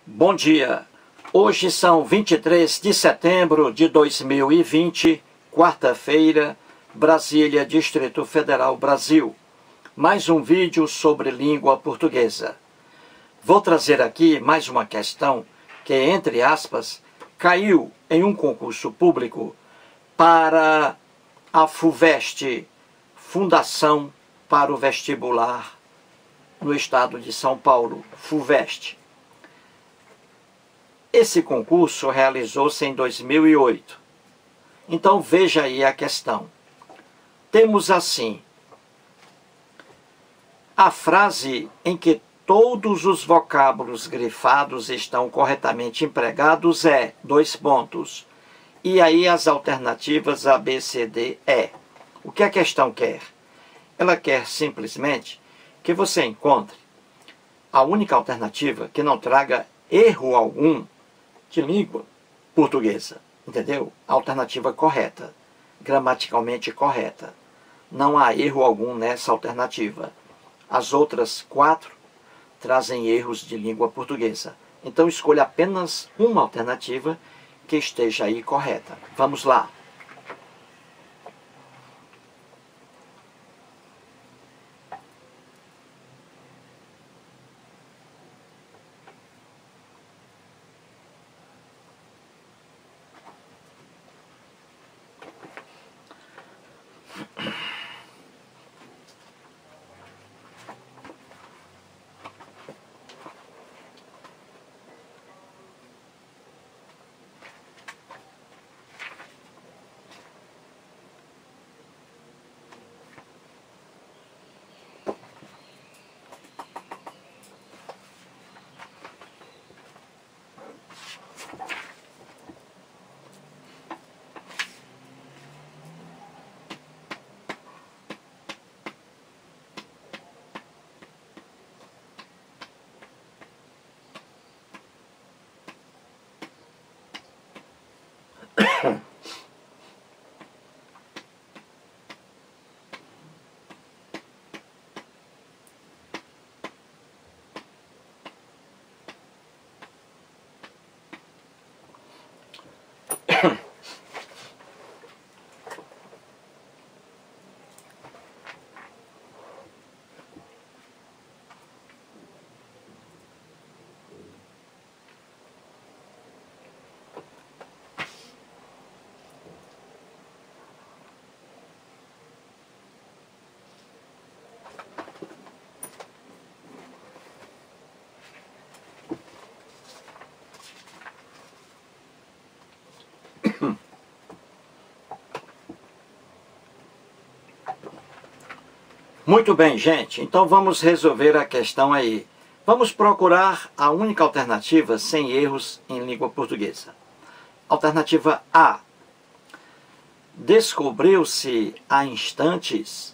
Bom dia, hoje são 23 de setembro de 2020, quarta-feira, Brasília, Distrito Federal, Brasil. Mais um vídeo sobre língua portuguesa. Vou trazer aqui mais uma questão que, entre aspas, caiu em um concurso público para a FUVEST, Fundação para o Vestibular no estado de São Paulo, FUVEST. Esse concurso realizou-se em 2008. Então veja aí a questão. Temos assim, a frase em que todos os vocábulos grifados estão corretamente empregados é, : E aí as alternativas A, B, C, D, E. O que a questão quer? Ela quer simplesmente que você encontre a única alternativa que não traga erro algum de língua portuguesa, entendeu? A alternativa correta, gramaticalmente correta. Não há erro algum nessa alternativa. As outras 4 trazem erros de língua portuguesa. Então escolha apenas uma alternativa que esteja aí correta. Vamos lá. Muito bem, gente. Então vamos resolver a questão aí. Vamos procurar a única alternativa sem erros em língua portuguesa. Alternativa A. Descobriu-se há instantes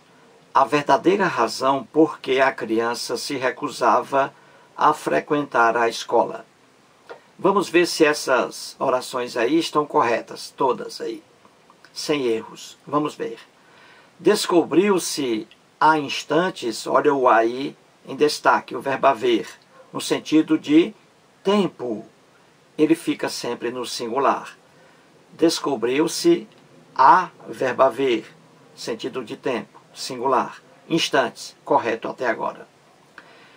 a verdadeira razão por que a criança se recusava a frequentar a escola. Vamos ver se essas orações aí estão corretas, todas aí, sem erros. Vamos ver. Descobriu-se há instantes, olha o aí em destaque, o verbo haver, no sentido de tempo. Ele fica sempre no singular. Descobriu-se há verbo haver, sentido de tempo, singular. Instantes, correto até agora.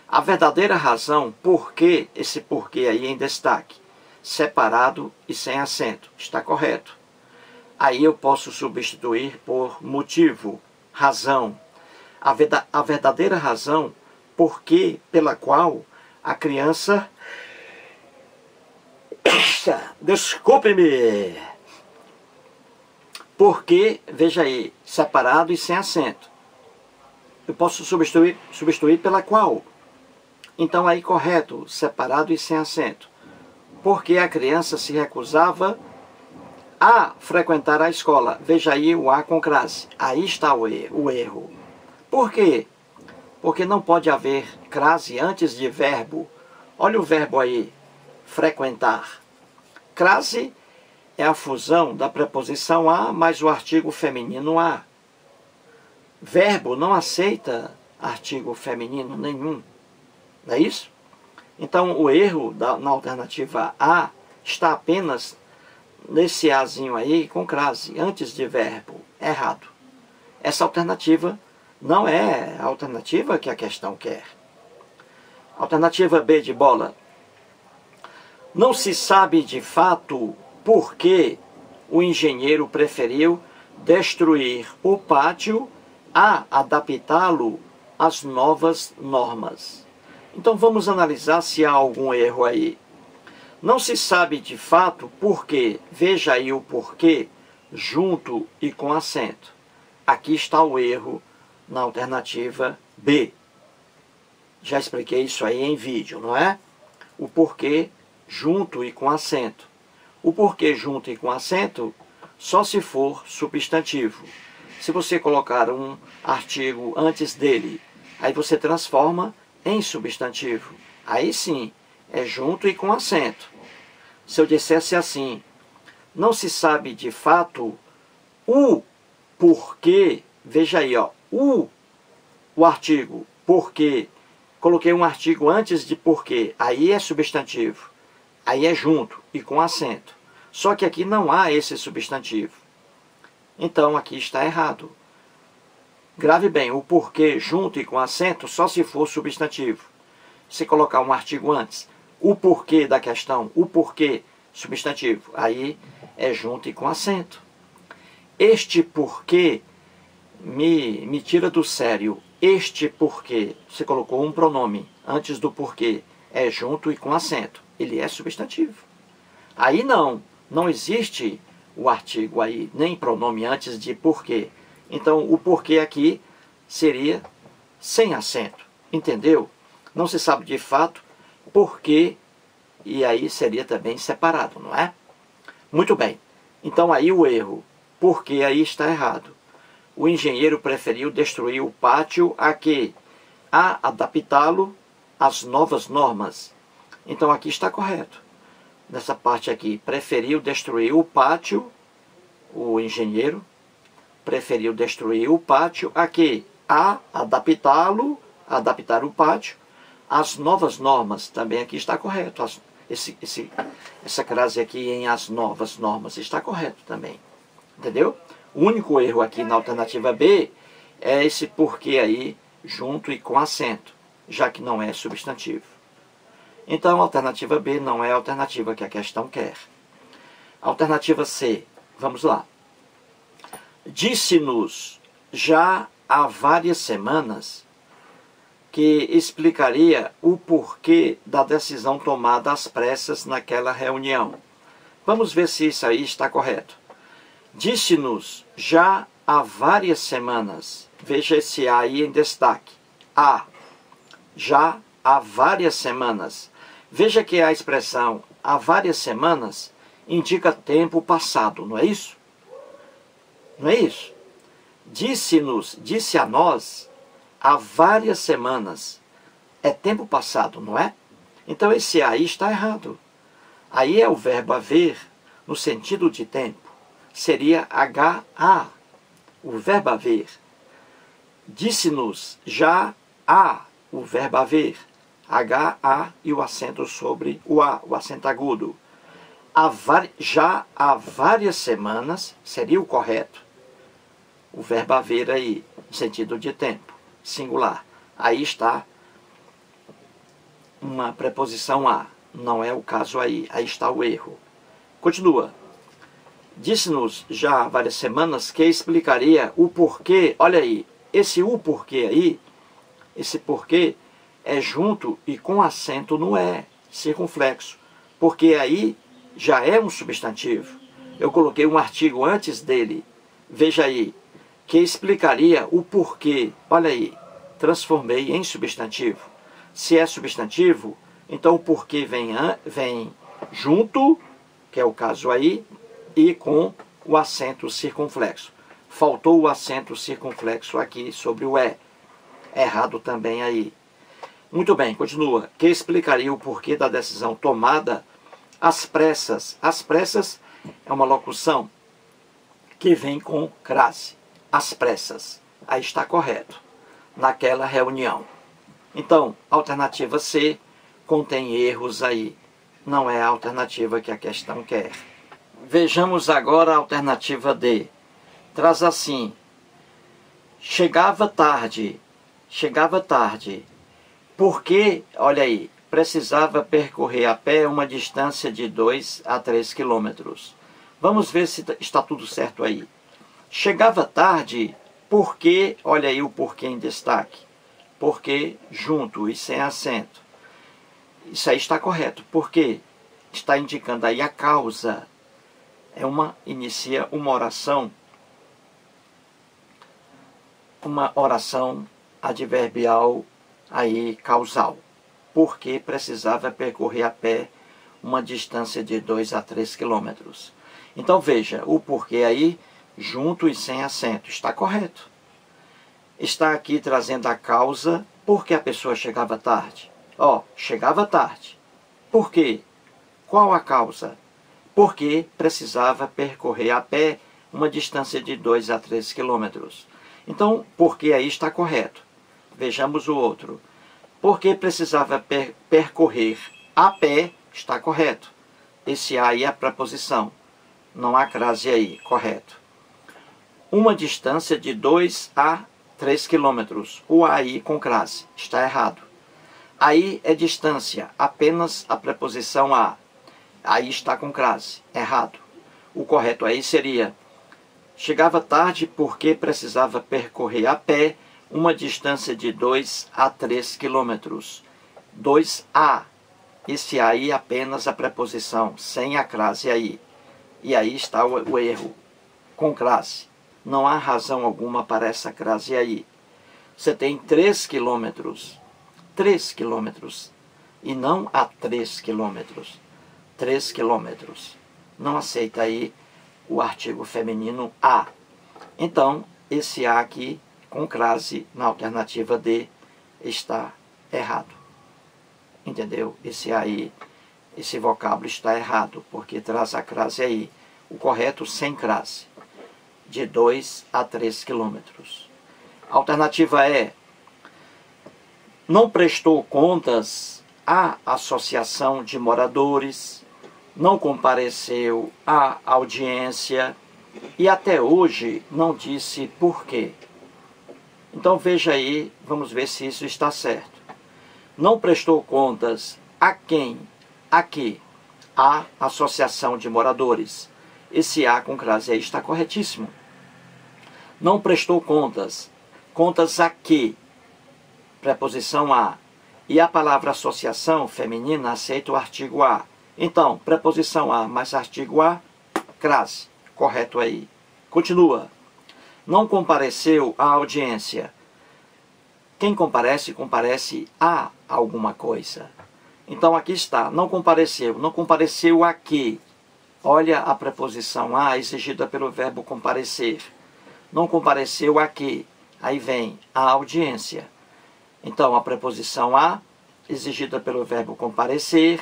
A verdadeira razão, por que, esse porquê aí em destaque, separado e sem acento, está correto. Aí eu posso substituir por motivo, razão. A verdadeira razão pela qual a criança... Desculpe-me! Porque, veja aí, separado e sem acento. Eu posso substituir pela qual. Então aí correto, separado e sem acento. Porque a criança se recusava a frequentar a escola. Veja aí o A com crase. Aí está o erro. Por quê? Porque não pode haver crase antes de verbo. Olha o verbo aí, frequentar. Crase é a fusão da preposição a mais o artigo feminino a. Verbo não aceita artigo feminino nenhum. Não é isso? Então, o erro na alternativa A está apenas nesse Azinho aí com crase, antes de verbo. Errado. Essa alternativa não é a alternativa que a questão quer. Alternativa B de bola. Não se sabe de fato por que o engenheiro preferiu destruir o pátio a adaptá-lo às novas normas. Então vamos analisar se há algum erro aí. Não se sabe de fato por quê. Veja aí o porquê junto e com acento. Aqui está o erro na alternativa B. Já expliquei isso aí em vídeo, não é? O porquê junto e com acento. O porquê junto e com acento só se for substantivo. Se você colocar um artigo antes dele, aí você transforma em substantivo. Aí sim, é junto e com acento. Se eu dissesse assim, não se sabe de fato o porquê, veja aí, ó, o artigo porquê, coloquei um artigo antes de porquê, aí é substantivo, aí é junto e com acento. Só que aqui não há esse substantivo. Então aqui está errado. Grave bem, o porquê junto e com acento só se for substantivo. Se colocar um artigo antes, o porquê da questão, o porquê substantivo, aí é junto e com acento. Este porquê me tira do sério. Este porquê, você colocou um pronome antes do porquê, é junto e com acento. Ele é substantivo. Aí não existe o artigo aí, nem pronome antes de porquê. Então, o porquê aqui seria sem acento. Entendeu? Não se sabe de fato porquê, e aí seria também separado, não é? Muito bem. Então, aí o erro. Porquê aí está errado. O engenheiro preferiu destruir o pátio a quê? A adaptá-lo às novas normas. Então, aqui está correto. Nessa parte aqui, preferiu destruir o pátio, o engenheiro preferiu destruir o pátio a quê? A adaptá-lo, adaptar o pátio às novas normas. Também aqui está correto. Essa crase aqui em as novas normas está correto também. Entendeu? O único erro aqui na alternativa B é esse porquê aí junto e com acento, já que não é substantivo. Então, a alternativa B não é a alternativa que a questão quer. Alternativa C, vamos lá. Disse-nos já há várias semanas que explicaria o porquê da decisão tomada às pressas naquela reunião. Vamos ver se isso aí está correto. Disse-nos já há várias semanas. Veja esse A aí em destaque. A. Já há várias semanas. Veja que a expressão há várias semanas indica tempo passado, não é isso? Não é isso? Disse-nos, disse a nós, há várias semanas. É tempo passado, não é? Então esse aí está errado. Aí é o verbo haver no sentido de tempo. Seria HA, o verbo haver. Disse-nos já há, o verbo haver. HA e o acento sobre o A, o acento agudo. Já há várias semanas, seria o correto. O verbo haver aí, no sentido de tempo, singular. Aí está uma preposição a, não é o caso aí. Aí está o erro. Continua. Disse-nos já há várias semanas que explicaria o porquê. Olha aí, esse o porquê aí, esse porquê é junto e com acento no é, circunflexo. Porque aí já é um substantivo. Eu coloquei um artigo antes dele. Veja aí, que explicaria o porquê. Olha aí, transformei em substantivo. Se é substantivo, então o porquê vem junto, que é o caso aí, e com o acento circunflexo. Faltou o acento circunflexo aqui sobre o é. Errado também aí. Muito bem, continua. Que explicaria o porquê da decisão tomada às pressas. Às pressas é uma locução que vem com crase. Às pressas. Aí está correto. Naquela reunião. Então, alternativa C, contém erros aí. Não é a alternativa que a questão quer. Vejamos agora a alternativa D. Traz assim: chegava tarde, porque, olha aí, precisava percorrer a pé uma distância de 2 a 3 quilômetros. Vamos ver se está tudo certo aí. Chegava tarde porque, olha aí o porquê em destaque. Porque junto e sem acento. Isso aí está correto. Porque está indicando aí a causa. Inicia uma oração adverbial aí causal. Porque precisava percorrer a pé uma distância de 2 a 3 quilômetros. Então veja, o porquê aí, junto e sem acento, está correto. Está aqui trazendo a causa, porque a pessoa chegava tarde. Chegava tarde. Por quê? Qual a causa? Porque precisava percorrer a pé uma distância de 2 a 3 quilômetros. Então, porque aí está correto. Vejamos o outro. Porque precisava percorrer a pé, está correto. Esse aí é a preposição. Não há crase aí, correto. Uma distância de 2 a 3 quilômetros. O aí com crase, está errado. Aí é distância, apenas a preposição a. Aí está com crase, errado. O correto aí seria: chegava tarde porque precisava percorrer a pé uma distância de 2 a 3 quilômetros. 2 a. Esse aí é apenas a preposição, sem a crase aí. E aí está o erro, com crase. Não há razão alguma para essa crase aí. Você tem 3 quilômetros. 3 quilômetros. E não a 3 quilômetros. 3 quilômetros. Não aceita aí o artigo feminino a. Então, esse a aqui, com crase, na alternativa D, está errado. Entendeu? Esse aí, esse vocábulo está errado, porque traz a crase aí. O correto sem crase, de 2 a 3 quilômetros. A alternativa é: não prestou contas à associação de moradores, não compareceu à audiência e até hoje não disse por quê. Então veja aí, vamos ver se isso está certo. Não prestou contas a quem? A que? A associação de moradores. Esse A com crase aí está corretíssimo. Não prestou contas. Contas a que? Preposição a. E a palavra associação feminina aceita o artigo a. Então, preposição a mais artigo a, crase. Correto aí. Continua. Não compareceu à audiência. Quem comparece, comparece a alguma coisa. Então aqui está, não compareceu. Não compareceu a quê? Olha a preposição a exigida pelo verbo comparecer. Não compareceu a quê? Aí vem a audiência. Então a preposição a, exigida pelo verbo comparecer,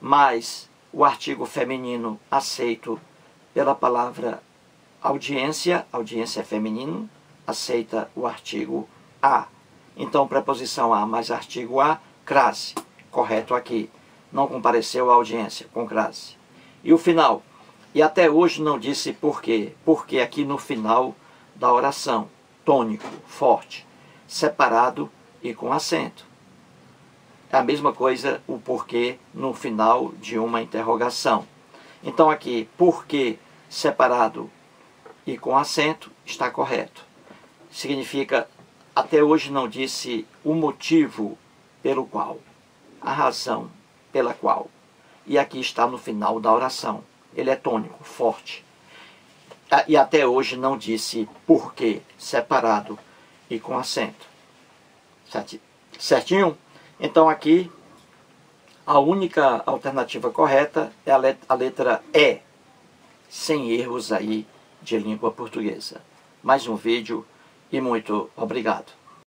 mais o artigo feminino aceito pela palavra audiência, audiência é feminino, aceita o artigo a. Então, preposição a mais artigo a, crase. Correto aqui. Não compareceu à audiência, com crase. E o final. E até hoje não disse por quê. Porque aqui no final da oração. Tônico, forte, separado e com acento. É a mesma coisa o porquê no final de uma interrogação. Então aqui, porquê separado e com acento, está correto. Significa, até hoje não disse o motivo pelo qual, a razão pela qual. E aqui está no final da oração. Ele é tônico, forte. E até hoje não disse porquê, separado e com acento. Certinho? Então aqui, a única alternativa correta é a letra E, sem erros aí de língua portuguesa. Mais um vídeo e muito obrigado.